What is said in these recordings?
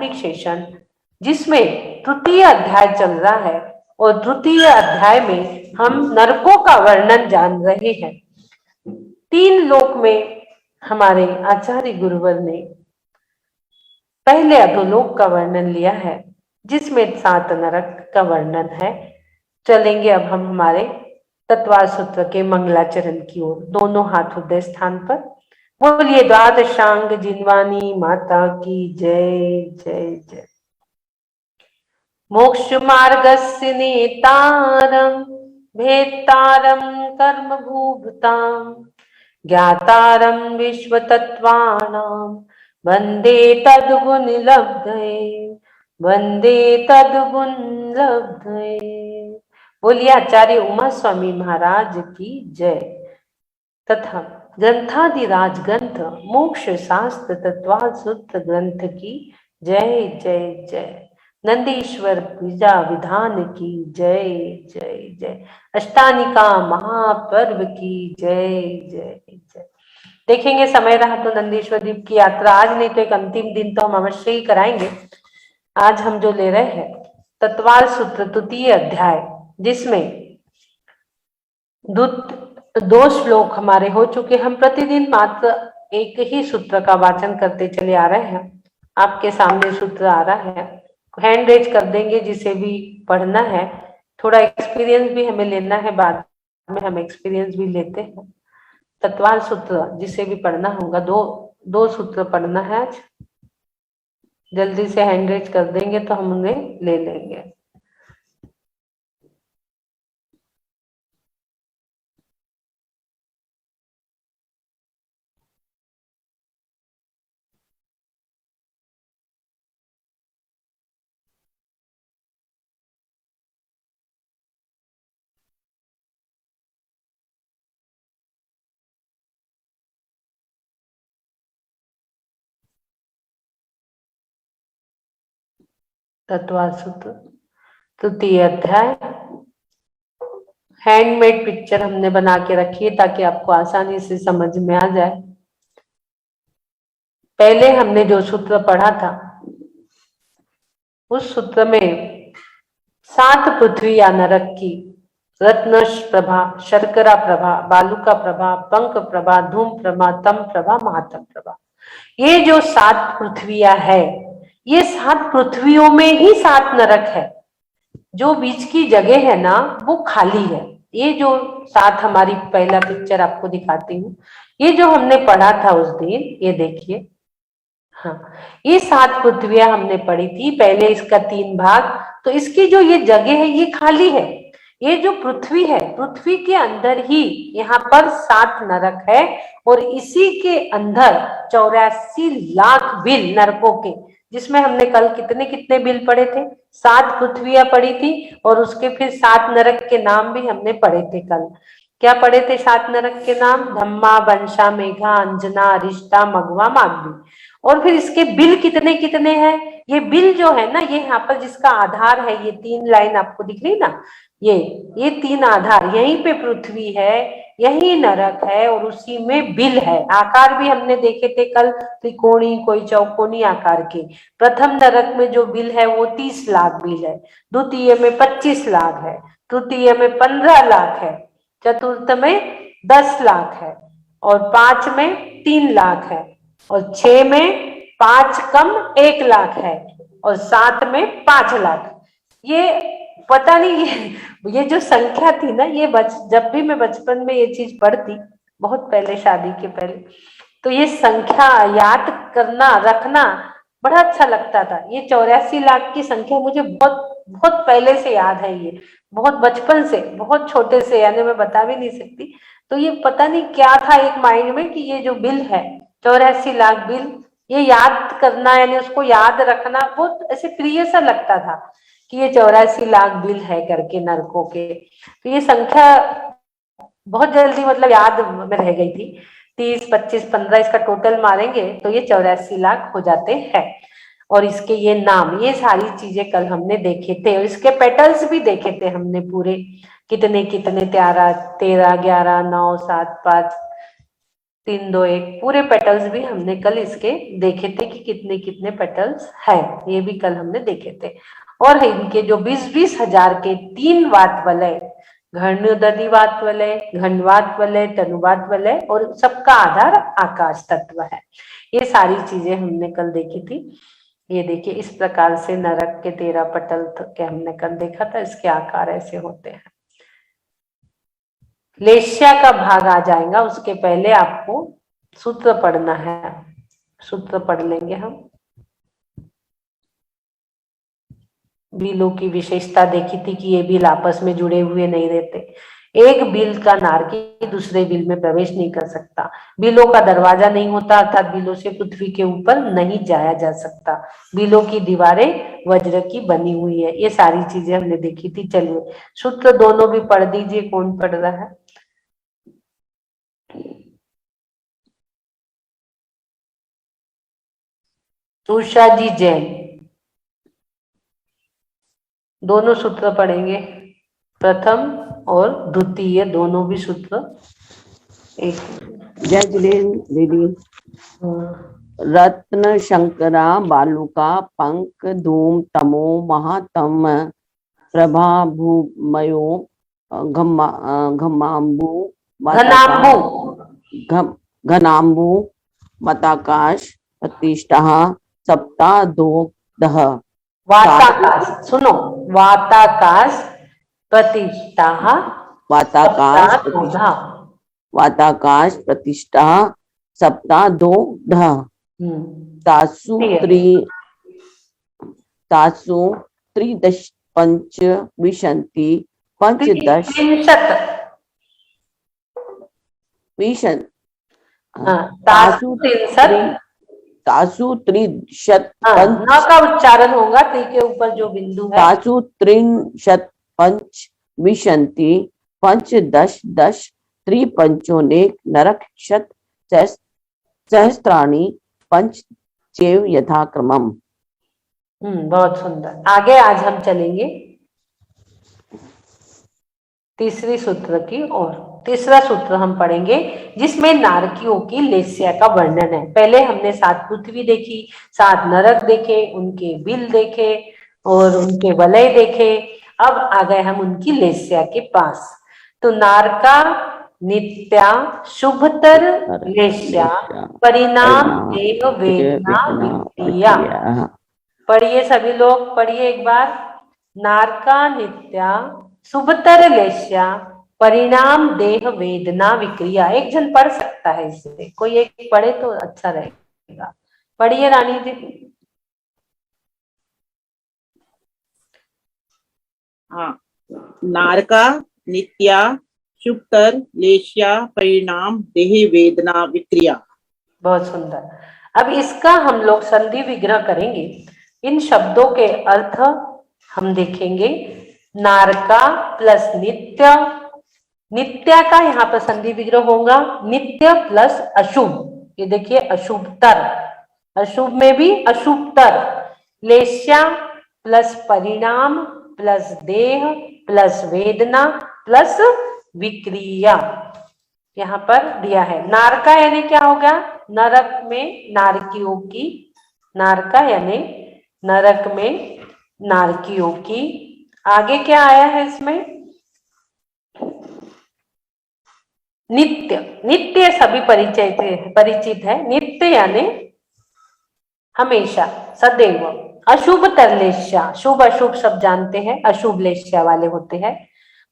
आध्यात्मिक सेशन, जिसमें तृतीय अध्याय चल रहा है और तृतीय अध्याय में हम नरकों का वर्णन जान रहे हैं। 3 लोक में हमारे आचार्य गुरुवर ने पहले अधोलोक का वर्णन लिया है, जिसमें 7 नरक का वर्णन है। चलेंगे अब हम हमारे तत्वार सूत्र के मंगलाचरण की ओर, दोनों हाथ हृदय स्थान पर। बोलिए द्वादशांग जिनवानी माता की जय जय जय। मोक्ष मार्गस्य नेतारं भेत्तारं कर्म भूभृतां ज्ञातारं विश्वतत्त्वानां वन्दे तद्गुण लब्धये, वन्दे तद्गुण लब्धये। बोलिए आचार्य उमा स्वामी महाराज की जय। तथा ग्रंथादिराज ग्रंथ मोक्ष शास्त्र तत्वार सूत्र ग्रंथ की जय जय जय। नंदीश्वर पूजा विधान की जय जय जय। अष्टानिका महापर्व की जय जय जय। देखेंगे समय रहा तो नंदीश्वर द्वीप की यात्रा, आज नहीं तो एक अंतिम दिन तो हम अवश्य ही कराएंगे। आज हम जो ले रहे हैं तत्वार सूत्र तृतीय अध्याय, जिसमें 2 श्लोक हमारे हो चुके। हम प्रतिदिन मात्र एक ही सूत्र का वाचन करते चले आ रहे हैं। आपके सामने सूत्र आ रहा है, हैंड रेज कर देंगे जिसे भी पढ़ना है। थोड़ा एक्सपीरियंस भी हमें लेना है, बाद में हम एक्सपीरियंस भी लेते हैं। तत्वार सूत्र जिसे भी पढ़ना होगा, दो सूत्र पढ़ना है आज। जल्दी से हैंड रेज कर देंगे तो हम उन्हें ले लेंगे। तत्वार सूत्र तृतीय अध्याय। हैंडमेड पिक्चर हमने बना के रखी है ताकि आपको आसानी से समझ में आ जाए। पहले हमने जो सूत्र पढ़ा था उस सूत्र में 7 पृथ्वी या नरक की रत्न प्रभा, शर्करा प्रभा, बालुका प्रभा, पंख प्रभा, धूम प्रभा, तम प्रभा, महातम प्रभा, ये जो 7 पृथ्वियां है, ये 7 पृथ्वियों में ही 7 नरक है। जो बीच की जगह है ना वो खाली है। ये जो 7 हमारी पहला पिक्चर आपको दिखाती हूँ, ये जो हमने पढ़ा था उस दिन, ये देखिए। हाँ, ये 7 पृथ्वियां हमने पढ़ी थी पहले, इसका 3 भाग। तो इसकी जो ये जगह है ये खाली है। ये जो पृथ्वी है, पृथ्वी के अंदर ही यहाँ पर 7 नरक है और इसी के अंदर 84 लाख बिल नरकों के, जिसमें हमने कल कितने कितने बिल पढ़े थे, 7 पृथ्वियां पढ़ी थी और उसके फिर 7 नरक के नाम भी हमने पढ़े थे कल। क्या पढ़े थे 7 नरक के नाम? धम्मा, बंशा, मेघा, अंजना, अरिष्टा, मघवा, मागधी। और फिर इसके बिल कितने कितने हैं? ये बिल जो है ना, ये यहाँ पर जिसका आधार है, ये 3 लाइन आपको दिख रही ना, ये 3 आधार, यहीं पे पृथ्वी है, यही नरक है और उसी में बिल है। आकार भी हमने देखे थे कल, त्रिकोणी कोई चौकोनी आकार के। प्रथम नरक में जो बिल है वो 30 लाख बिल है, द्वितीय में 25 लाख है, तृतीय में 15 लाख है, चतुर्थ में 10 लाख है और 5 में 3 लाख है और 6 में 5 कम 1 लाख है और 7 में 5 लाख। ये पता नहीं, ये जो संख्या थी ना, ये जब भी मैं बचपन में ये चीज पढ़ती, बहुत पहले शादी के पहले, तो ये संख्या याद करना रखना बड़ा अच्छा लगता था। ये 84 लाख की संख्या मुझे बहुत बहुत पहले से याद है, ये बहुत बचपन से, बहुत छोटे से, यानी मैं बता भी नहीं सकती। तो ये पता नहीं क्या था एक माइंड में कि ये जो बिल है 84 लाख बिल, ये याद करना यानी उसको याद रखना बहुत ऐसे प्रिय सा लगता था कि ये 84 लाख बिल है करके नरकों के। तो ये संख्या बहुत जल्दी मतलब याद में रह गई थी। 30, 25, 15 इसका टोटल मारेंगे तो ये 84 लाख हो जाते हैं। और इसके ये नाम, ये सारी चीजें कल हमने देखे थे और इसके पेटल्स भी देखे थे हमने पूरे, कितने कितने 13, 11, 9, 7, 5, 3 2 1 पूरे पेटल्स भी हमने कल इसके देखे थे कि कितने कितने पेटल्स है, ये भी कल हमने देखे थे। और इनके जो 20-20 हजार के 3 वात वलय, घर्णोदधि वात वलय, घनवात वलय, तनुवात वलय और सबका आधार आकाश तत्व है। ये सारी चीजें हमने कल देखी थी। ये देखिए इस प्रकार से नरक के 13 पटल के हमने कल देखा था, इसके आकार ऐसे होते हैं। लेश्या का भाग आ जाएगा, उसके पहले आपको सूत्र पढ़ना है। सूत्र पढ़ लेंगे हम। बिलों की विशेषता देखी थी कि ये बिल आपस में जुड़े हुए नहीं रहते। एक बिल का नारकी दूसरे बिल में प्रवेश नहीं कर सकता। बिलों का दरवाजा नहीं होता, अर्थात बिलों से पृथ्वी के ऊपर नहीं जाया जा सकता। बिलों की दीवारें वज्र की बनी हुई है। ये सारी चीजें हमने देखी थी। चलिए सूत्र दोनों भी पढ़ दीजिए। कौन पढ़ रहा है? उषा जी जैन। दोनों सूत्र पढ़ेंगे, प्रथम और द्वितीय दोनों भी सूत्र। एक जय झूलेलाल दीदी। रत्न शंकरा बालुका पंक धूम तमो महातम प्रभा भूमयो घमाम्बु घनाम्बु मताकाश प्रतिष्ठा सप्ता दो दह। वाताकाश, सुनो, वाताकाश प्रतिष्ठा, वाताकाश प्रतिष्ठा सप्ता दो ढ। तासु त्रिदश पंच विशंति पंचदश विशन तासु त्रिशत का उच्चारण होगा त्री के ऊपर जो बिंदु है। तासु त्रिशत पंच विशंति पंचदश दश त्रिपंचोनेक नरक शत सहस्त्राणि पंच चेव यथाक्रमम। बहुत सुंदर। आगे आज हम चलेंगे तीसरी सूत्र की ओर। तीसरा सूत्र हम पढ़ेंगे जिसमें नारकियों की लेस्या का वर्णन है। पहले हमने 7 पृथ्वी देखी, 7 नरक देखे, उनके बिल देखे और उनके वलय देखे। अब आ गए हम उनकी लेस्या के पास। तो नारका नित्या शुभतर लेस्या परिणाम देह वेदना विक्रिया। पढ़िए सभी लोग, पढ़िए एक बार। नारका नित्या शुभतर लेस्या परिणाम देह वेदना विक्रिया। एक जन पढ़ सकता है इसे, कोई एक पढ़े तो अच्छा रहेगा। पढ़िए रानी जी। हाँ, नारका नित्या शुभतर लेस्या परिणाम देह वेदना विक्रिया। बहुत सुंदर। अब इसका हम लोग संधि विग्रह करेंगे। इन शब्दों के अर्थ हम देखेंगे। नारका प्लस नित्य, नित्य का यहाँ पर संधि विग्रह होगा नित्य प्लस अशुभ। ये देखिए अशुभतर, अशुभ में भी अशुभतर। लेस्या प्लस परिणाम प्लस देह प्लस वेदना प्लस विक्रिया यहाँ पर दिया है। नारका यानी क्या होगा? नरक में नारकियों की, नारका यानी नरक में नारकियों की। आगे क्या आया है इसमें? नित्य, नित्य सभी परिचित है। नित्य यानी हमेशा, सदैव। अशुभ तरलेस्या, शुभ अशुभ सब जानते हैं, अशुभ लेस्या वाले होते हैं।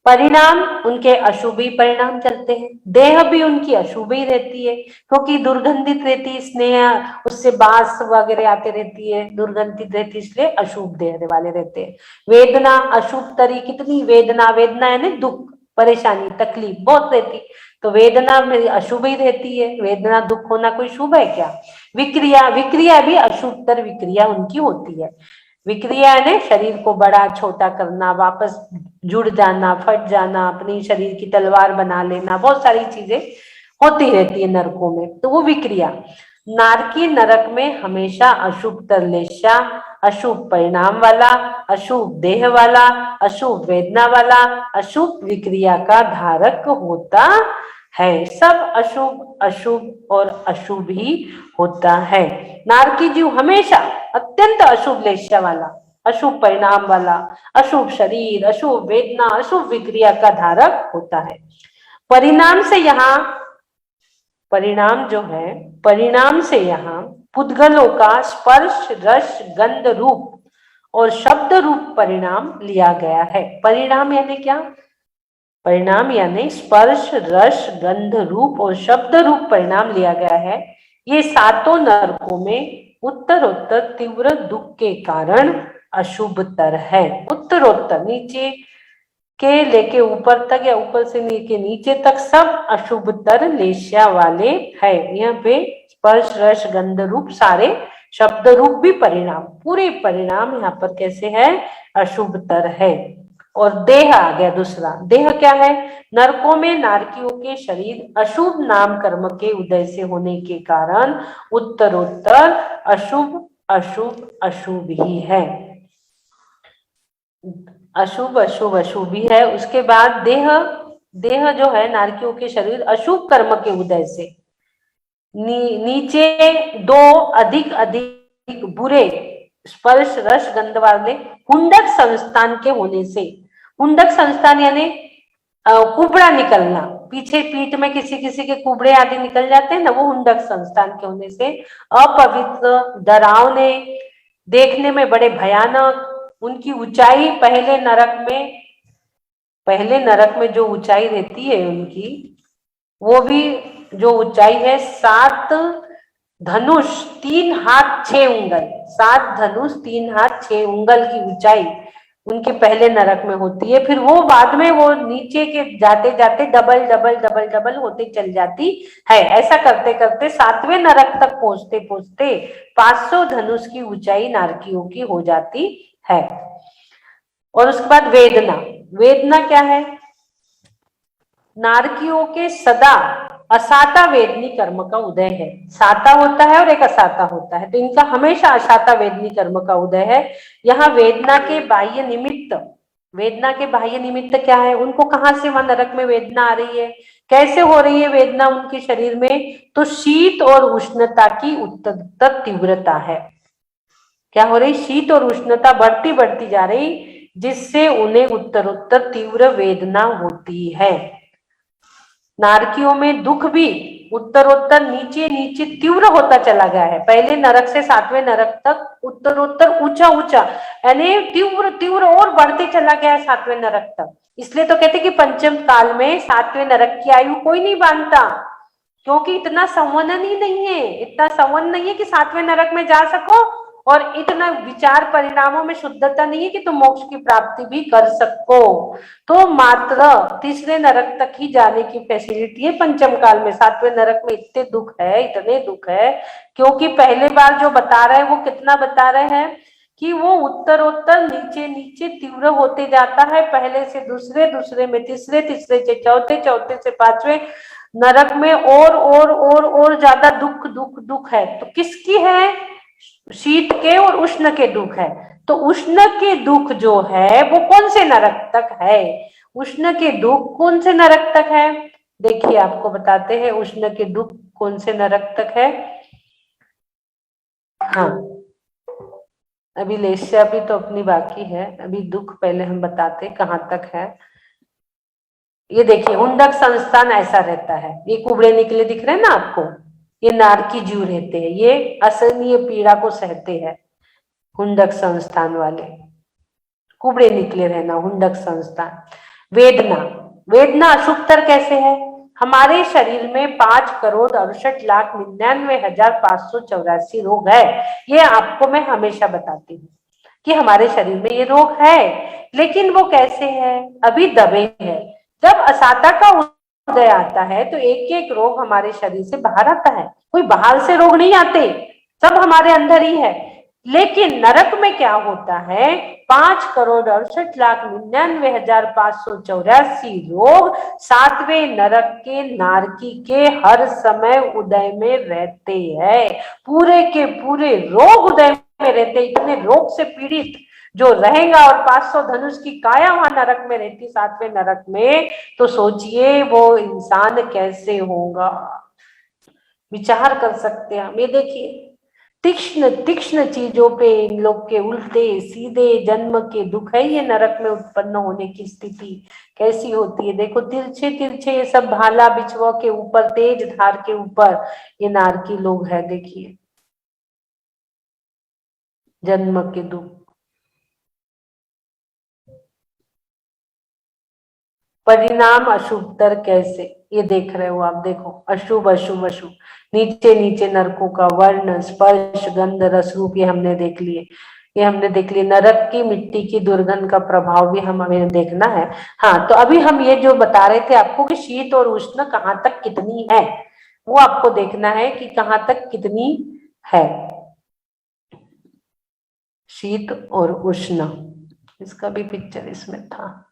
परिणाम उनके अशुभ ही परिणाम चलते हैं। देह भी उनकी अशुभ ही रहती है क्योंकि दुर्गंधित रहती, स्नेह उससे बास वगैरह आते रहती है, दुर्गंधित रहती, इसलिए अशुभ देह वाले रहते हैं। वेदना अशुभ तरी, कितनी वेदना, वेदना यानी दुख, परेशानी, तकलीफ बहुत रहती, तो वेदना में अशुभ ही रहती है। वेदना दुख होना कोई शुभ है क्या? विक्रिया, विक्रिया भी अशुभतर विक्रिया उनकी होती है। विक्रिया ने शरीर को बड़ा छोटा करना, वापस जुड़ जाना, फट जाना, अपनी शरीर की तलवार बना लेना, बहुत सारी चीजें होती रहती है नरकों में, तो वो विक्रिया। नारकी नरक में हमेशा अशुभ तरलेस्या, अशुभ परिणाम वाला, अशुभ देह वाला, अशुभ वेदना वाला, अशुभ विक्रिया का धारक होता है। सब अशुभ अशुभ और अशुभ ही होता है। नारकी जीव हमेशा अत्यंत अशुभ लेशा वाला, अशुभ परिणाम वाला, अशुभ शरीर, अशुभ वेदना, अशुभ विक्रिया का धारक होता है। परिणाम से यहाँ, परिणाम जो है, परिणाम से यहाँ पुद्गलों का स्पर्श रस गंध रूप और शब्द रूप परिणाम लिया गया है। परिणाम यानी क्या? परिणाम यानी स्पर्श रस गंध रूप और शब्द रूप परिणाम लिया गया है। ये सातों नरकों में उत्तरोत्तर तीव्र दुख के कारण अशुभतर है। उत्तरोत्तर नीचे के लेके ऊपर तक या ऊपर से लेके नीचे तक सब अशुभतर लेशा वाले है। यहाँ पे स्पर्श रस गंध रूप सारे शब्द रूप भी परिणाम, पूरे परिणाम यहाँ पर कैसे है? अशुभतर है। और देह आ गया दूसरा। देह क्या है? नरकों में नारकियों के शरीर अशुभ नाम कर्म के उदय से होने के कारण उत्तरोत्तर अशुभ अशुभ अशुभ ही है। अशुभ अशुभ अशुभ ही है। उसके बाद देह, देह जो है नारकियों के शरीर अशुभ कर्म के उदय से नीचे दो अधिक अधिक बुरे स्पर्श रस गंध वाले हुंडक संस्थान के होने से, हुंडक संस्थान यानी कुबड़ा निकलना, पीछे पीठ में किसी किसी के कुबड़े आदि निकल जाते हैं ना, वो हुंडक संस्थान के होने से अपवित्र, डरावने, देखने में बड़े भयानक, उनकी ऊंचाई पहले नरक में जो ऊंचाई रहती है उनकी, वो भी जो ऊंचाई है 7 धनुष 3 हाथ 6 उंगल, 7 धनुष 3 हाथ 6 उंगल की ऊंचाई उनके पहले नरक में होती है। फिर वो बाद में वो नीचे के जाते जाते डबल डबल डबल डबल होते चल जाती है। ऐसा करते करते 7वें नरक तक पहुंचते पहुंचते 500 धनुष की ऊंचाई नारकियों की हो जाती है। और उसके बाद वेदना। वेदना क्या है? नारकियों के सदा असाता वेदनी कर्म का उदय है। साता होता है और एक असाता होता है, तो इनका हमेशा असाता वेदनी कर्म का उदय है। यहाँ वेदना के बाह्य निमित्त, वेदना के बाह्य निमित्त क्या है? उनको कहाँ से वहां नरक में वेदना आ रही है, कैसे हो रही है वेदना उनके शरीर में? तो शीत और उष्णता की उत्तरोत्तर तीव्रता है। क्या हो रही? शीत और उष्णता बढ़ती बढ़ती जा रही, जिससे उन्हें उत्तरोत्तर तीव्र वेदना होती है। नारकियों में दुख भी उत्तरोत्तर नीचे नीचे तीव्र होता चला गया है। पहले नरक से 7वें नरक तक उत्तरोत्तर ऊंचा ऊंचा यानी तीव्र तीव्र और बढ़ते चला गया है 7वें नरक तक। इसलिए तो कहते कि पंचम काल में 7वें नरक की आयु कोई नहीं बांधता, क्योंकि इतना संवनन ही नहीं है, इतना संवन नहीं है कि 7वें नरक में जा सको, और इतना विचार परिणामों में शुद्धता नहीं है कि तुम मोक्ष की प्राप्ति भी कर सको। तो मात्र 3रे नरक तक ही जाने की फैसिलिटी है पंचम काल में। 7वें नरक में इतने दुख है, इतने दुख है, क्योंकि पहले बार जो बता रहे हैं वो कितना बता रहे हैं कि वो उत्तरोत्तर नीचे नीचे तीव्र होते जाता है। पहले से दूसरे, दूसरे में तीसरे, तीसरे से चौथे, चौथे से 5वें नरक में और ज्यादा दुख दुख दुख है। तो किसकी है? शीत के और उष्ण के दुख है। तो उष्ण के दुख जो है वो कौन से नरक तक है? उष्ण के दुख कौन से नरक तक है? देखिए आपको बताते हैं उष्ण के दुख कौन से नरक तक है। हाँ, अभी लेस्या भी तो अपनी बाकी है, अभी दुख पहले हम बताते कहाँ तक है। ये देखिए हुंडक संस्थान ऐसा रहता है, ये कुबड़े निकले दिख रहे हैं ना आपको, ये नारकी जीव रहते हैं, ये असहनीय पीड़ा को सहते हैं। हुंडक संस्थान वाले कुबड़े निकले रहना, हुंडक संस्थान। वेदना, वेदना अशुभतर कैसे है? हमारे शरीर में 5,68,99,584 रोग है। ये आपको मैं हमेशा बताती हूँ कि हमारे शरीर में ये रोग है, लेकिन वो कैसे है? अभी दबे हैं। जब असाता का उदय आता है तो एक एक रोग हमारे शरीर से बाहर आता है। कोई बाहर से रोग नहीं आते, सब हमारे अंदर ही है। लेकिन नरक में क्या होता है? 5,68,99,584 रोग 7वें नरक के नारकी के हर समय उदय में रहते हैं। पूरे के पूरे रोग उदय में रहते, इतने रोग से पीड़ित जो रहेगा और 500 धनुष की काया वहां नरक में रहती, 7वें नरक में, तो सोचिए वो इंसान कैसे होगा। विचार कर सकते हैं हम। ये देखिए तीक्ष्ण तीक्ष्ण चीजों पे इन लोग के उल्टे सीधे जन्म के दुख है। ये नरक में उत्पन्न होने की स्थिति कैसी होती है। देखो तिरछे तिरछे ये सब भाला बिछुआ के ऊपर, तेज धार के ऊपर ये नारकी लोग है। देखिए जन्म के दुख। परिणाम अशुभतर कैसे, ये देख रहे हो आप। देखो अशुभ अशुभ अशुभ, नीचे नीचे नरकों का वर्ण स्पर्श गंध रस रूप ये हमने देख लिए। ये हमने देख लिए नरक की मिट्टी की दुर्गंध का प्रभाव भी हमें देखना है। हाँ, तो अभी हम ये जो बता रहे थे आपको कि शीत और उष्ण कहाँ तक कितनी है, वो आपको देखना है कि कहाँ तक कितनी है शीत और उष्ण। इसका भी पिक्चर इसमें था।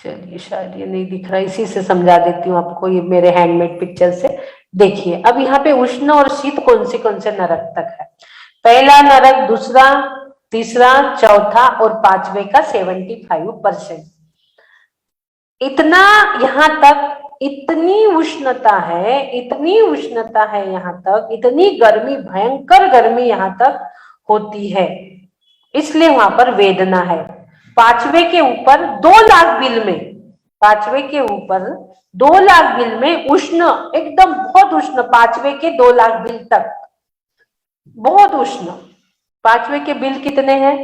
चलिए शायद ये नहीं दिख रहा, इसी से समझा देती हूँ आपको, ये मेरे हैंडमेड पिक्चर से। देखिए अब यहाँ पे उष्ण और शीत कौन से नरक तक है। पहला नरक, दूसरा, तीसरा, चौथा और पांचवे का 75%। इतना यहाँ तक, इतनी उष्णता है, इतनी उष्णता है यहाँ तक, इतनी गर्मी, भयंकर गर्मी यहाँ तक होती है। इसलिए वहां पर वेदना है। पांचवे के ऊपर 2 लाख बिल में, पांचवे के ऊपर 2 लाख बिल में उष्ण, एकदम बहुत उष्ण, पांचवे के 2 लाख बिल तक बहुत उष्ण। पांचवे के बिल कितने हैं,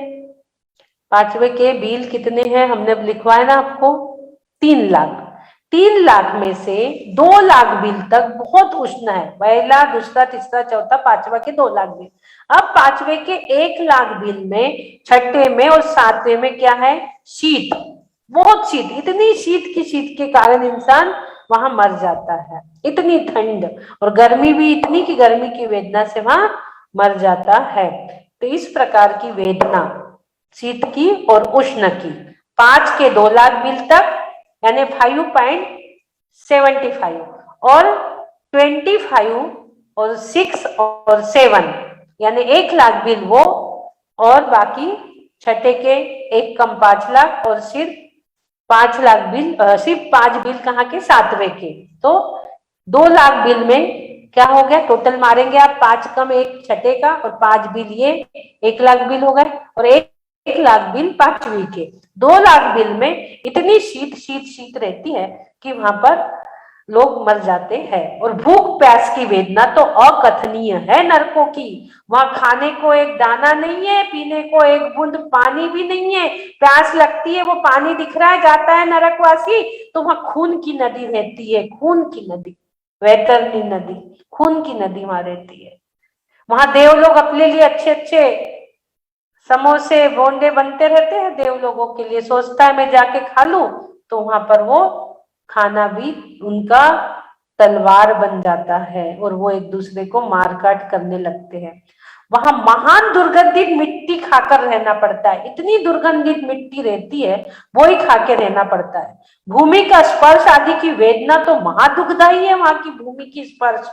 पांचवे के बिल कितने हैं हमने लिखवाया ना आपको, 3 लाख। 3 लाख में से 2 लाख बिल तक बहुत उष्ण है। पहला, दूसरा, तीसरा, चौथा, पांचवा के 2 लाख बिल। अब पांचवे के 1 लाख बिल में, छठे में और सातवें में क्या है, शीत, बहुत शीत। इतनी शीत की, शीत के कारण इंसान वहां मर जाता है। इतनी ठंड और गर्मी भी इतनी कि गर्मी की वेदना से वहां मर जाता है। तो इस प्रकार की वेदना शीत की और उष्ण की 5 के 2 लाख बिल तक यानी 5.75 और 25 और 6 और 7 यानी 1 लाख बिल वो, और बाकी छठे के 1 कम 5 लाख और सिर्फ 5 लाख बिल, सिर्फ 5 बिल कहाँ के, सातवें के। तो 2 लाख बिल में क्या हो गया, टोटल मारेंगे आप, 5 कम 1 छठे का और 5 बिल ये 1 लाख बिल हो गए, और 1 लाख बिल पांचवी के। 2 लाख बिल में इतनी शीत शीत शीत रहती है कि वहां पर लोग मर जाते हैं। और भूख प्यास की वेदना तो अकथनीय है नरकों की। वहां खाने को एक दाना नहीं है, पीने को एक बूंद पानी भी नहीं है। प्यास लगती है, वो पानी दिख रहा है, जाता है नरकवासी तो वहां खून की नदी रहती है, खून की नदी, वैतरणी नदी, खून की नदी वहां रहती है। वहां देव लोग अपने लिए अच्छे अच्छे समोसे बोंडे बनते रहते हैं, देव लोगों के लिए। सोचता है मैं जाके खा लूं, तो वहां पर वो खाना भी उनका तलवार बन जाता है और वो एक दूसरे को मारकाट करने लगते हैं। वहां महान दुर्गंधित मिट्टी खाकर रहना पड़ता है। इतनी दुर्गंधित मिट्टी रहती है, वो ही खा के रहना पड़ता है। भूमि का स्पर्श आदि की वेदना तो महादुखदायी है। वहां की भूमि की स्पर्श,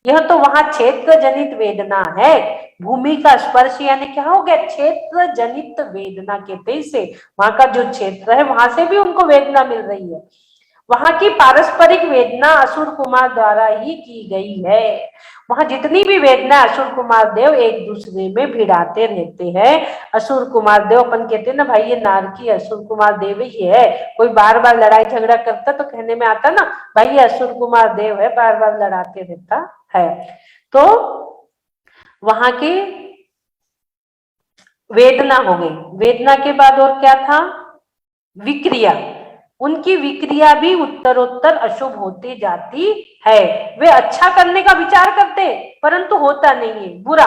यह तो वहां क्षेत्र जनित वेदना है। भूमि का स्पर्श यानी क्या हो गया, क्षेत्र जनित वेदना कहते हैं इसे। वहां का जो क्षेत्र है वहां से भी उनको वेदना मिल रही है। वहां की पारस्परिक वेदना असुर कुमार द्वारा ही की गई है। वहां जितनी भी वेदना असुर कुमार देव एक दूसरे में भिड़ाते रहते हैं। असुर कुमार देव, अपन कहते हैं ना भाई ये नारकी असुर कुमार देव ही है। कोई बार बार लड़ाई झगड़ा करता तो कहने में आता ना भाई ये असुर कुमार देव है, बार बार लड़ाते रहता है। तो वहां की वेदना हो गई। वेदना के बाद और क्या था, विक्रिया। उनकी विक्रिया भी उत्तरोत्तर अशुभ होती जाती है। वे अच्छा करने का विचार करते परंतु होता नहीं है, बुरा।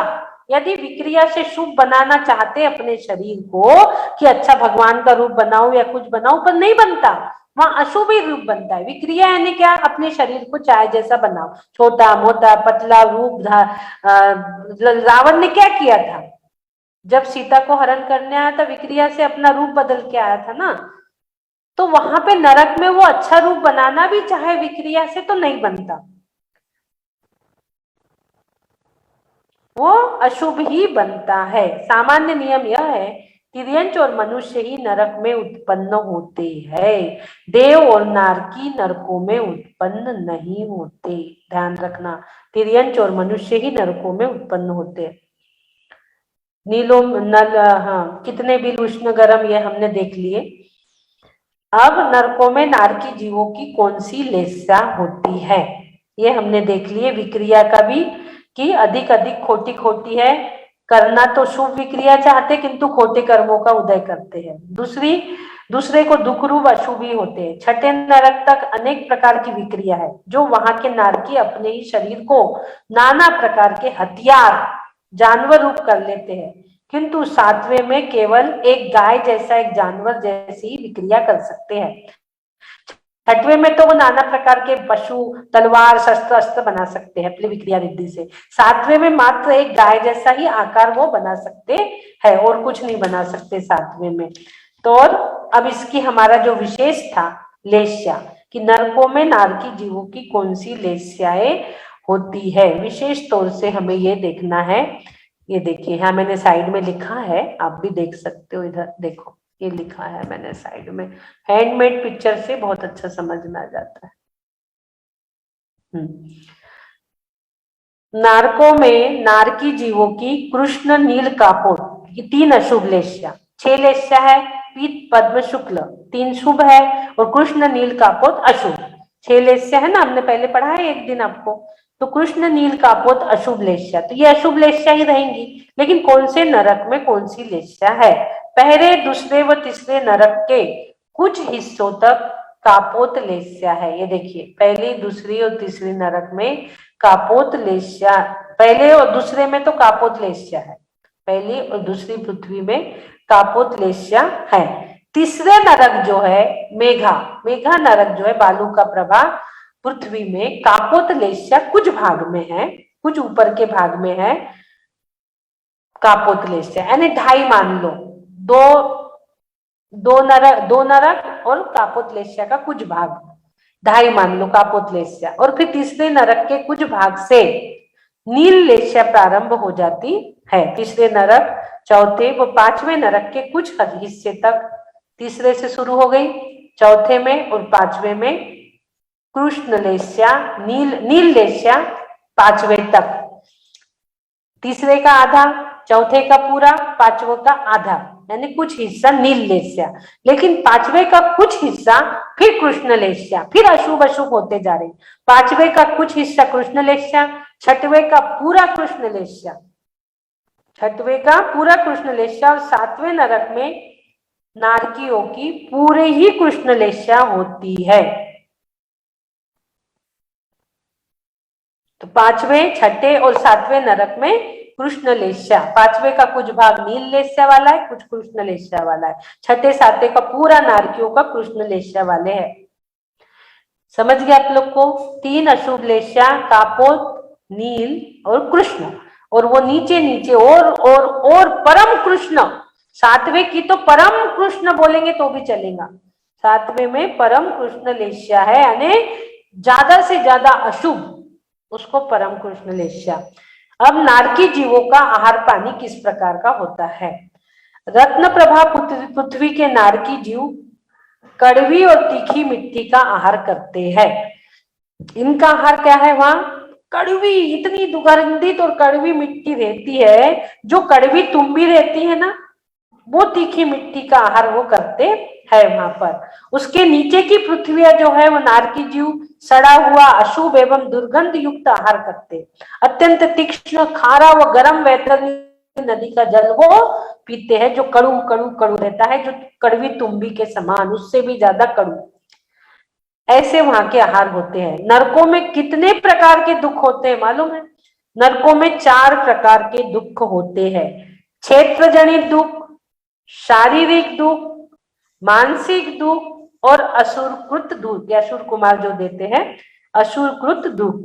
यदि विक्रिया से शुभ बनाना चाहते अपने शरीर को कि अच्छा भगवान का रूप बनाओ या कुछ बनाओ, पर नहीं बनता, वहां अशुभ ही रूप बनता है। विक्रिया यानी क्या, अपने शरीर को चाहे जैसा बनाओ, छोटा मोटा पतला रूप। रावण ने क्या किया था, जब सीता को हरण करने आया था विक्रिया से अपना रूप बदल के आया था ना। तो वहां पे नरक में वो अच्छा रूप बनाना भी चाहे विक्रिया से तो नहीं बनता। वो अशुभ ही बनता है। सामान्य नियम यह है, तिर्यंच और मनुष्य ही नरक में उत्पन्न होते हैं, देव और नारकी नरकों में उत्पन्न नहीं होते। ध्यान रखना, तिर्यंच और मनुष्य ही नरकों में उत्पन्न होते हैं। नीलो नल, हाँ, कितने भी उष्ण गर्म ये हमने देख लिए। अब नरकों में नारकी जीवों की कौन सी लेस्या होती है, ये हमने देख लिए। विक्रिया का भी कि अधिक अधिक खोटी खोटी है, करना तो शुभ विक्रिया चाहते किंतु खोटे कर्मों का उदय करते हैं। दूसरे को दुख रूप अशुभी होते हैं। छठे नरक तक अनेक प्रकार की विक्रिया है, जो वहां के नारकी अपने ही शरीर को नाना प्रकार के हथियार जानवर रूप कर लेते हैं, किंतु सातवें में केवल एक गाय जैसा, एक जानवर जैसी विक्रिया कर सकते हैं। छठवें में तो वो नाना प्रकार के पशु, तलवार, शस्त्र अस्त्र बना सकते हैं अपनी विक्रिया रिद्धि से। सातवें में मात्र एक गाय जैसा ही आकार वो बना सकते हैं और कुछ नहीं बना सकते सातवें में। तो और अब इसकी हमारा जो विशेष था लेस्या, कि नरकों में नारकी जीवों की कौन सी लेस्याएं होती है, विशेष तौर से हमें ये देखना है। ये देखिए, यहाँ मैंने साइड में लिखा है, आप भी देख सकते हो, इधर देखो ये लिखा है मैंने साइड में। हैंडमेड पिक्चर से बहुत अच्छा समझ में आ जाता है। नारकों में नारकी जीवों की कृष्ण, नील, कापोट, ये 3 अशुभ लेस्या। 6 लेस्या है, पीत, पद्म, शुक्ल 3 शुभ है और कृष्ण, नील, कापोत अशुभ। 6 लेस्या है ना, हमने पहले पढ़ा है एक दिन आपको। तो कृष्ण, नील, कापोत अशुभ लेस्या, तो ये अशुभ लेस्या ही रहेंगी। लेकिन कौन से नरक में कौन सी लेस्या है? पहले, दूसरे व तीसरे नरक के कुछ हिस्सों तक कापोत लेस्या है। ये देखिए, पहली, दूसरी और तीसरी नरक में कापोत लेस्या, पहले और दूसरे में तो कापोत लेस्या है, पहली और दूसरी पृथ्वी में कापोत लेस्या है। तीसरे नरक जो है मेघा नरक जो है, बालू का प्रभाव, पृथ्वी में कापोत लेस्या कुछ भाग में है, कुछ ऊपर के भाग में है कापोत लेस्या, यानी 2.5 मान लो, दो नरक और कापोत लेस्या का कुछ भाग, 2.5 मान लो कापोत लेस्या। और फिर तीसरे नरक के कुछ भाग से नील लेस्या प्रारंभ हो जाती है। तीसरे नरक, चौथे व 5वें नरक के कुछ हिस्से तक तीसरे से शुरू हो गई, चौथे में और 5वें में कृष्ण लेस्या, नील लेस्या 5वें तक, तीसरे का आधा, चौथे का पूरा, 5वें का आधा, यानी कुछ हिस्सा नील लेस्या। लेकिन 5वें का कुछ हिस्सा फिर कृष्ण लेस्या, फिर अशुभ अशुभ होते जा रहे। 5वें का कुछ हिस्सा कृष्ण लेस्या, 6वें का पूरा कृष्ण लेस्या, 6वें का पूरा कृष्ण लेस्या, और 7वें नरक में नारकियों की पूरे ही कृष्ण लेस्या होती है। तो 5वें, 6ठे और 7वें नरक में कृष्ण लेस्या, 5वें का कुछ भाग नील लेस्या वाला है, कुछ कृष्ण लेस्या वाला है, 6ठे 7वें का पूरा नारकियों का कृष्ण लेस्या वाले है। समझ गए आप लोग को? 3 अशुभ लेस्या, कापोत, नील और कृष्ण, और वो नीचे नीचे और परम कृष्ण, 7वें की तो परम कृष्ण बोलेंगे तो भी चलेगा, 7वें में परम कृष्ण लेस्या है, यानी ज्यादा से ज्यादा अशुभ, उसको परम कृष्ण लेस्या। अब नारकी जीवों का आहार पानी किस प्रकार का होता है? रत्न प्रभा पृथ्वी के नारकी जीव कड़वी और तीखी मिट्टी का आहार करते हैं। इनका आहार क्या है? वहां कड़वी, इतनी दुर्गंधित और कड़वी मिट्टी रहती है, जो कड़वी तुम्बी रहती है ना, वो तीखी मिट्टी का आहार वो करते है वहां पर। उसके नीचे की पृथ्वी जो है, वो नारकी जीव सड़ा हुआ, अशुभ एवं दुर्गंध युक्त आहार करते। अत्यंत तीक्ष्ण, खारा व गर्म वैतरणी नदी का जल वो पीते हैं, जो कड़ू कड़ू कड़ू रहता है, जो कड़वी तुम्बी के समान, उससे भी ज्यादा कड़ू। ऐसे वहां के आहार होते हैं। नरकों में कितने प्रकार के दुख होते हैं मालूम है? नरकों में 4 प्रकार के दुख होते हैं। क्षेत्र जनित दुख, शारीरिक दुख, मानसिक दुख और असुरकृत दुख, या असुर कुमार जो देते हैं, असुरकृत दुख।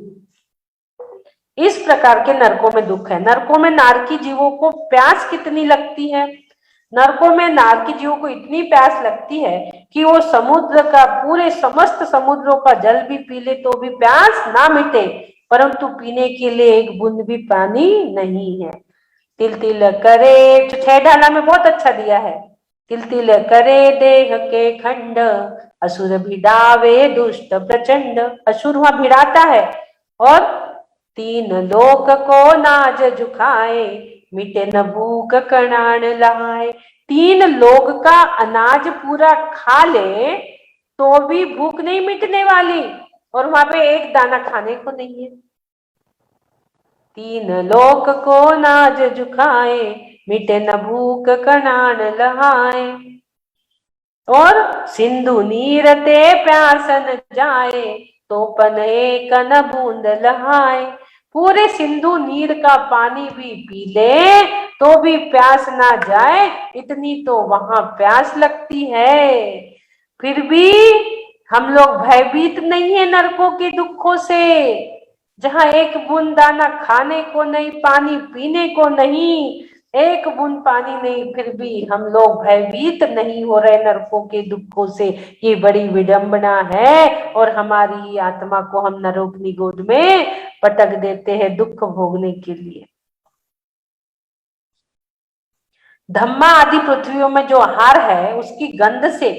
इस प्रकार के नरकों में दुख है। नरकों में नारकी जीवों को प्यास कितनी लगती है? नरकों में नारकी जीवों को इतनी प्यास लगती है कि वो समुद्र का, पूरे समस्त समुद्रों का जल भी पी ले तो भी प्यास ना मिटे, परंतु पीने के लिए एक बूंद भी पानी नहीं है। तिल तिल करे, जो 6 डाला में बहुत अच्छा दिया है। तिल तिल करे देह के खंड, असुर भिड़ावे दुष्ट प्रचंड। असुर वहां भिड़ाता है और 3 लोक को नाज झुकाए, मिटे न भूख कणान लाए। 3 लोग का अनाज पूरा खा ले तो भी भूख नहीं मिटने वाली, और वहां पे एक दाना खाने को नहीं है। 3 लोक को नाज झुकाए, मिटे न भूख कणान लहाए। और सिंधु नीर ते प्यास न जाए, तो पन एक न बूंद लहाए। पूरे सिंधु नीर का पानी भी पी ले तो भी प्यास ना जाए, इतनी तो वहां प्यास लगती है। फिर भी हम लोग भयभीत नहीं है नरकों के दुखों से, जहां एक बूंद दाना खाने को नहीं, पानी पीने को नहीं, एक बूंद पानी नहीं, फिर भी हम लोग भयभीत नहीं हो रहे नरकों के दुखों से। ये बड़ी विडंबना है, और हमारी आत्मा को हम नरोपनी गोद में पटक देते हैं दुख भोगने के लिए। धम्मा आदि पृथ्वियों में जो आहार है उसकी गंध से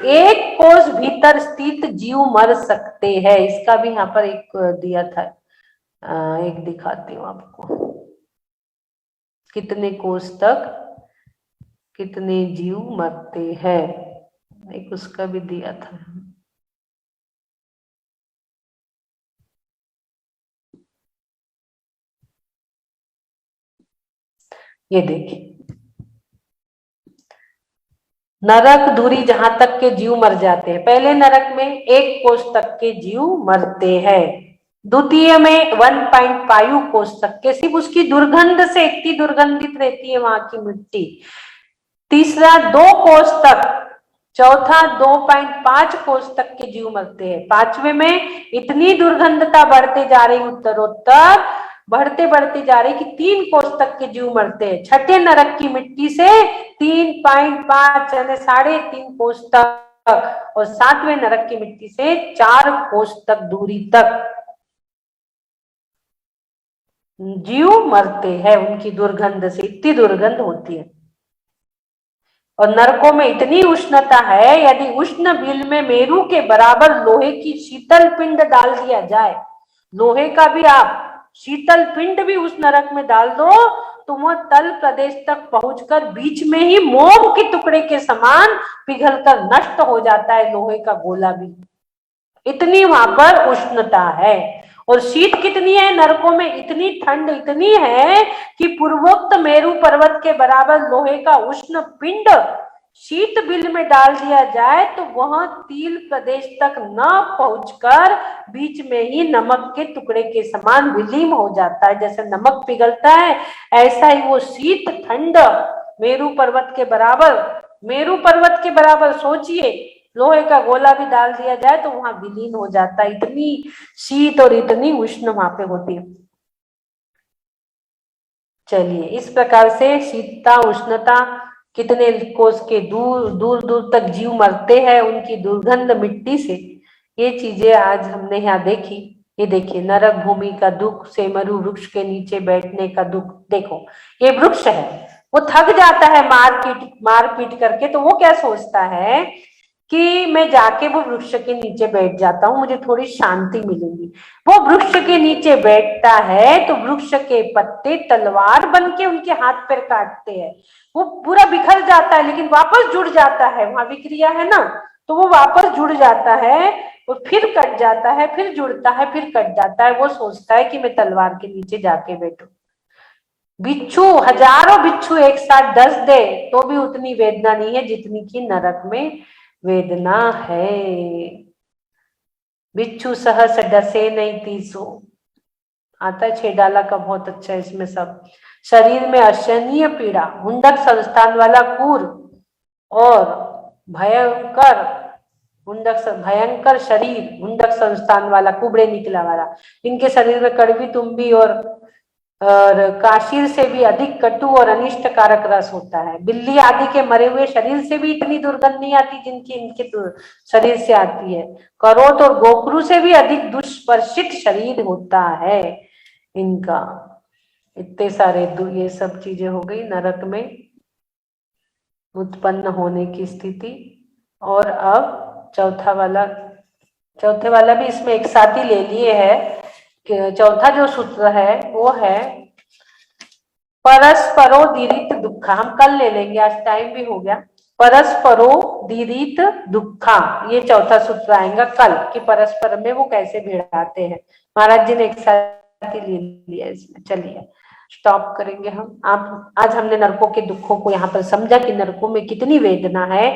1 कोस भीतर स्थित जीव मर सकते हैं। इसका भी यहाँ पर एक दिया था, एक दिखाती हूँ आपको, कितने कोस तक कितने जीव मरते हैं, एक उसका भी दिया था। ये देखिए, नरक दूरी जहां तक के जीव मर जाते हैं। पहले नरक में 1 कोस तक के जीव मरते हैं, द्वितीय में 1.5 कोस तक के, सिर्फ उसकी दुर्गंध से इतनी दुर्गंधित रहती है वहां की मिट्टी। तीसरा 2 कोस तक, चौथा 2.5 कोस तक के जीव मरते हैं। 5वें में इतनी दुर्गंधता बढ़ते जा रही, उत्तरोत्तर बढ़ते बढ़ते जा रही कि 3 कोस तक के जीव मरते हैं। छठे नरक की मिट्टी से 3.5 यानी 3.5 कोस तक, और 7वें नरक की मिट्टी से 4 कोस तक दूरी तक जीव मरते हैं उनकी दुर्गंध से, इतनी दुर्गंध होती है। और नरकों में इतनी उष्णता है, यदि उष्ण बिल में मेरू के बराबर लोहे की शीतल पिंड डाल दिया जाए, लोहे का भी आप शीतल पिंड भी उस नरक में डाल दो तो वह तल प्रदेश तक पहुंचकर बीच में ही मोम के टुकड़े के समान पिघलकर नष्ट हो जाता है, लोहे का गोला भी। इतनी वहां पर उष्णता है। और शीत कितनी है नरकों में, इतनी ठंड इतनी है कि पूर्वोक्त मेरू पर्वत के बराबर लोहे का उष्ण पिंड शीत बिल में डाल दिया जाए तो वह तिल प्रदेश तक न पहुंचकर बीच में ही नमक के टुकड़े के समान विलीन हो जाता है। जैसे नमक पिघलता है, ऐसा ही वो शीत ठंड मेरू पर्वत के बराबर सोचिए, लोहे का गोला भी डाल दिया जाए तो वहां विलीन हो जाता है। इतनी शीत और इतनी उष्ण वहां पे होती है। चलिए, इस प्रकार से शीतता उष्णता, कितने कोस के दूर दूर दूर तक जीव मरते हैं उनकी दुर्गंध मिट्टी से, ये चीजें आज हमने यहाँ देखी। ये देखिए, नरक भूमि का दुख, सेमरू वृक्ष के नीचे बैठने का दुख। देखो, ये वृक्ष है, वो थक जाता है मार पीट करके, तो वो क्या सोचता है कि मैं जाके वो वृक्ष के नीचे बैठ जाता हूँ, मुझे थोड़ी शांति मिलेगी। वो वृक्ष के नीचे बैठता है तो वृक्ष के पत्ते तलवार बन के उनके हाथ पैर काटते हैं। वो पूरा बिखर जाता है लेकिन वापस जुड़ जाता है, वहां विक्रिया है ना, तो वो वापस जुड़ जाता है और फिर कट जाता है, फिर जुड़ता है, फिर कट जाता है। वो सोचता है कि मैं तलवार के नीचे जाके बैठू। बिच्छू, हजारों बिच्छू एक साथ डस दे तो भी उतनी वेदना नहीं है जितनी की नरक में वेदना है। बिच्छू सहस डसे नहीं तीसो, आता है 6 डाला का, बहुत अच्छा है इसमें सब। शरीर में असहनीय पीड़ा, मुंडक संस्थान वाला कूर और भयंकर शरीर, मुंडक संस्थान वाला, कुबड़े निकला वाला, इनके शरीर में कड़वी तुम्बी और और काशीर से भी अधिक कटु और अनिष्टकारक रस होता है। बिल्ली आदि के मरे हुए शरीर से भी इतनी दुर्गंध नहीं आती जिनकी इनके शरीर से आती है। करोत और गोखरू से भी अधिक दुष्पर्शित शरीर होता है इनका। इतने सारे ये सब चीजें हो गई नरक में उत्पन्न होने की स्थिति। और अब चौथे वाला भी इसमें एक साथ ही ले लिए है कि चौथा जो सूत्र है वो है परस्परो दीरित दुखा। हम कल ले लेंगे, आज टाइम भी हो गया। परस्परो दीरित दुखा, ये चौथा सूत्र आएगा कल कि परस्पर में वो कैसे भिड़ाते हैं। महाराज जी ने एक साथ ही ले लिया इसमें। चलिए स्टॉप करेंगे हम। आप आज हमने नरकों के दुखों को यहाँ पर समझा कि नरकों में कितनी वेदना है।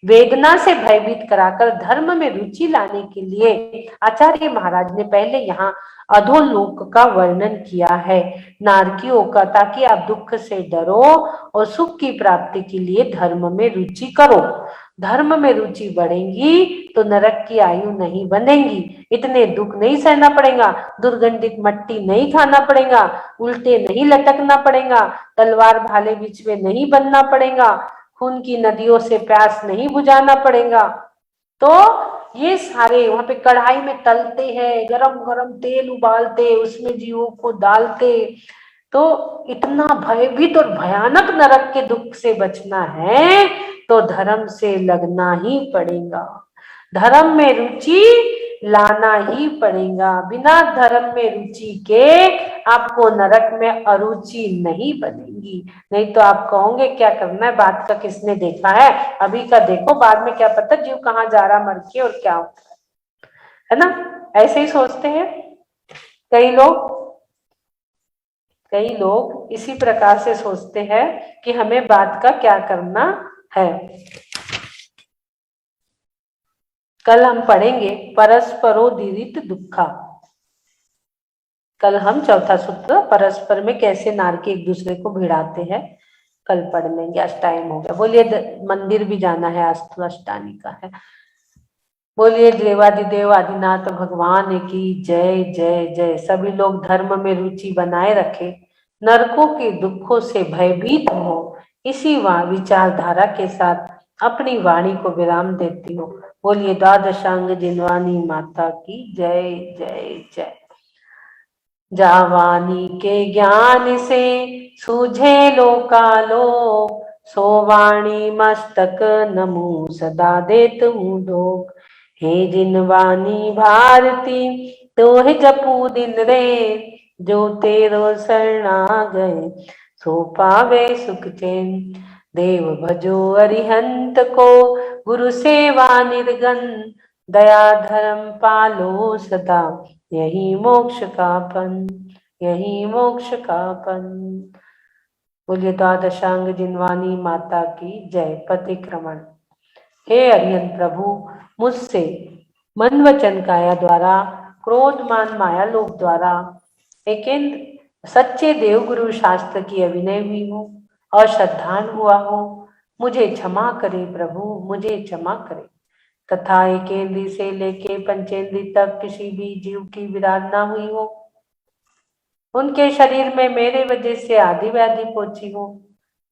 वेदना से भयभीत कराकर धर्म में रुचि लाने के लिए आचार्य महाराज ने पहले यहाँ अधोलोक का वर्णन किया है नारकियों का, ताकि आप दुख से डरो और सुख की प्राप्ति के लिए धर्म में रुचि करो। धर्म में रुचि बढ़ेगी तो नरक की आयु नहीं बनेगी, इतने दुख नहीं सहना पड़ेगा, दुर्गंधित मट्टी नहीं खाना पड़ेगा, उल्टे नहीं लटकना पड़ेगा, तलवार भाले बीच में नहीं बनना पड़ेगा, खून की नदियों से प्यास नहीं बुझाना पड़ेगा। तो ये सारे वहां पे कढ़ाई में तलते हैं, गरम गरम तेल उबालते, उसमें जीवों को डालते। तो इतना भयभीत और भयानक नरक के दुख से बचना है तो धर्म से लगना ही पड़ेगा, धर्म में रुचि लाना ही पड़ेगा। बिना धर्म में रुचि के आपको नरक में अरुचि नहीं बनेगी। नहीं तो आप कहोगे क्या करना है, बात का किसने देखा है, अभी का देखो, बाद में क्या पता जीव कहाँ जा रहा मर के और क्या होता है ना। ऐसे ही सोचते हैं कई लोग इसी प्रकार से सोचते हैं कि हमें बात का क्या करना है। कल हम पढ़ेंगे परस्परोदीरित दुखा। कल हम चौथा सूत्र परस्पर में कैसे नारकी एक दूसरे को भिड़ाते हैं कल पढ़ लेंगे, आज टाइम हो गया। बोलिए मंदिर भी जाना है, आज तो अष्टानी का है। बोलिए देवादिदेव आदिनाथ भगवान की जय जय जय। सभी लोग धर्म में रुचि बनाए रखे, नरकों के दुखों से भयभीत हो, इसी विचारधारा के साथ अपनी वाणी को विराम देती हूँ। बोलिए द्वादशांग जिनवानी माता की जय जय जय। जावानी के ज्ञान से सूझे लोकालोक, सो वाणी मस्तक नमो सदा देत हूँ डोक। हे जिनवानी भारती तोह जपू दिन रे, जो तेरो शरणा गए सो पावे सुख चैन। देव भजो अरिहंत को गुरु सेवा निर्गन, दया धर्म पालो सदा यही मोक्ष का पन, यही मोक्ष का पन। बोलिए द्वादशांग जिनवानी माता की जय। पतिक्रमण। हे अरिहंत प्रभु, मुझसे मन वचन काया द्वारा, क्रोध मान माया लोभ द्वारा एकेंद्र सच्चे देवगुरु शास्त्र की अभिनय हुई हो और श्रद्धान हुआ हो, मुझे क्षमा करे प्रभु, मुझे क्षमा करे। तथा एकेंद्री से लेके पंचेंद्री तक किसी भी जीव की विराधना हुई हो, उनके शरीर में मेरे वजह से आदि व्याधि पहुंची हो,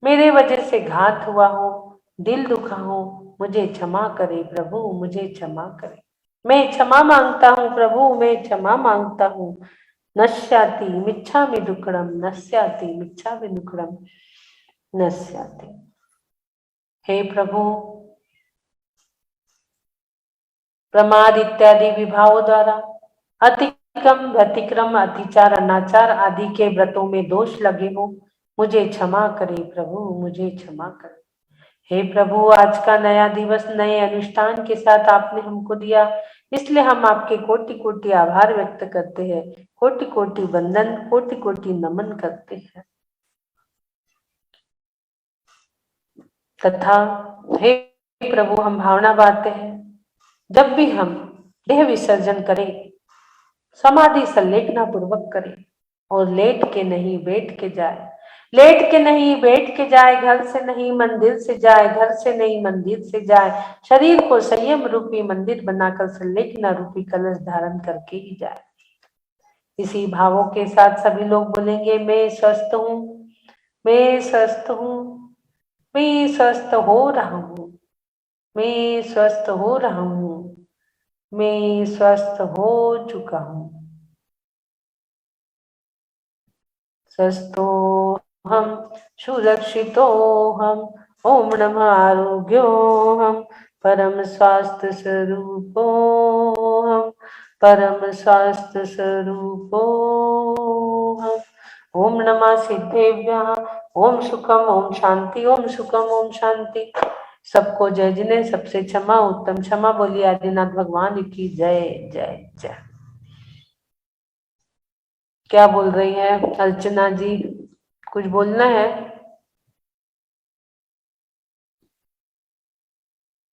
मेरे वजह से घात हुआ हो, दिल दुखा हो, मुझे क्षमा करे प्रभु, मुझे क्षमा करे। मैं क्षमा मांगता हूँ प्रभु, मैं क्षमा मांगता हूँ। नश्याति मिच्छामि दुक्कडम, नश्याति मिच्छामि दुक्कडम, नश्याति। हे प्रभु, प्रमाद इत्यादि विभावों द्वारा अतिक्रम अतिचार अनाचार आदि के व्रतों में दोष लगे हो, मुझे क्षमा करे प्रभु, मुझे क्षमा करे। हे प्रभु, आज का नया दिवस नए अनुष्ठान के साथ आपने हमको दिया, इसलिए हम आपके कोटि कोटि आभार व्यक्त करते हैं, कोटि कोटि वंदन, कोटि कोटि नमन करते हैं। तथा हे प्रभु, हम भावना बांधते हैं जब भी हम देह विसर्जन करें, समाधि संलेखना पूर्वक करें और लेट के नहीं बैठ के जाए, लेट के नहीं बैठ के जाए, घर से नहीं मंदिर से जाए, घर से नहीं मंदिर से जाए, शरीर को संयम रूपी मंदिर बनाकर संलेखना रूपी कलश धारण करके ही जाए। इसी भावों के साथ सभी लोग बोलेंगे, मैं स्वस्थ हूँ, मैं स्वस्थ हूँ, मैं स्वस्थ हो रहा हूँ, मैं स्वस्थ हो रहा हूँ, मैं स्वस्थ हो चुका हूँ। स्वस्थोऽहं सुरक्षितोऽहं ॐ नमः आरोग्योऽहं परम स्वास्थ्य स्वरूपोऽहं परम स्वास्थ्य स्वरूपोऽहं ॐ नमः सिद्धेभ्यः ॐ सुखम ॐ शांति ॐ सुखम ॐ शांति। सबको जय जिने सबसे क्षमा उत्तम क्षमा बोलिए आदिनाथ भगवान की जय जय जय। क्या बोल रही है अर्चना जी, कुछ बोलना है?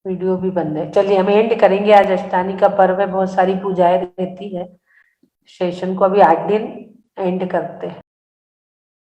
वीडियो भी बंद है। चलिए हम एंड करेंगे, आज अष्टमी का पर्व है, बहुत सारी पूजाएं रहती है। सेशन को अभी 8 दिन एंड करते हैं।